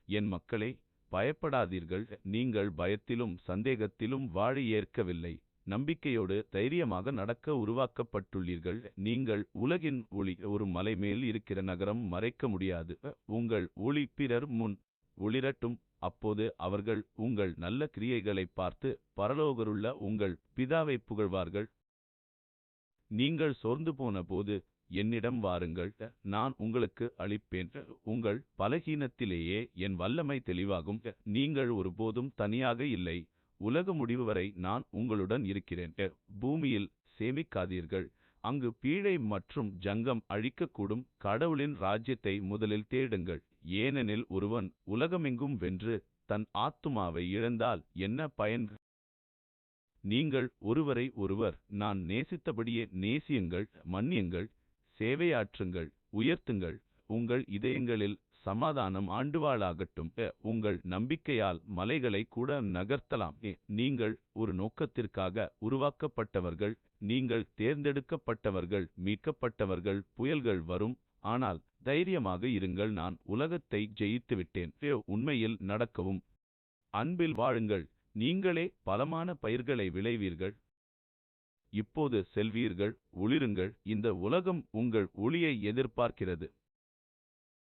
என் மக்களே, பயப்படாதீர்கள். நீங்கள் பயத்திலும் சந்தேகத்திலும் வாழ ஏற்கவில்லை. நம்பிக்கையோடு தைரியமாக நடக்க உருவாக்கப்பட்டுள்ளீர்கள். நீங்கள் உலகின் ஒளி. ஒரு மலை மேல் இருக்கிற நகரம் மறைக்க முடியாது. உங்கள் ஒளி பிறர் முன் ஒளிரட்டும். அப்போது அவர்கள் உங்கள் நல்ல கிரியைகளைப் பார்த்து பரலோகருள்ள உங்கள் பிதாவைப் புகழ்வார்கள். நீங்கள் சோர்ந்துபோன போது என்னிடம் வாருங்கள், நான் உங்களுக்கு அளிப்பேன். உங்கள் பலகீனத்திலேயே என் வல்லமை தெளிவாகும். நீங்கள் ஒருபோதும் தனியாக இல்லை. உலக முடிவு வரை நான் உங்களுடன் இருக்கிறேன். பூமியில் சேமிக்காதீர்கள், அங்கு பீழை மற்றும் ஜங்கம் அழிக்கக்கூடும். கடவுளின் ராஜ்யத்தை முதலில் தேடுங்கள். ஏனெனில் ஒருவன் உலகமெங்கும் வென்று தன் ஆத்துமாவை இழந்தால் என்ன பயன்? நீங்கள் ஒருவரை ஒருவர் நான் நேசித்தபடியே நேசியுங்கள். மன்னியுங்கள், சேவையாற்றுங்கள், உயர்த்துங்கள். உங்கள் இதயங்களில் சமாதானம் ஆண்டுவாளாகட்டும். உங்கள் நம்பிக்கையால் மலைகளை கூட நகர்த்தலாம். நீங்கள் ஒரு நோக்கத்திற்காக உருவாக்கப்பட்டவர்கள். நீங்கள் தேர்ந்தெடுக்கப்பட்டவர்கள், மீட்கப்பட்டவர்கள். புயல்கள் வரும், ஆனால் தைரியமாக இருங்கள், நான் உலகத்தை ஜெயித்துவிட்டேன். உண்மையில் நடக்கவும் அன்பில் வாழுங்கள். நீங்களே பலமான பயிர்களை விளைவீர்கள். இப்போது செல்வீர்கள், ஒளிருங்கள். இந்த உலகம் உங்கள் ஒளியை எதிர்பார்க்கிறது.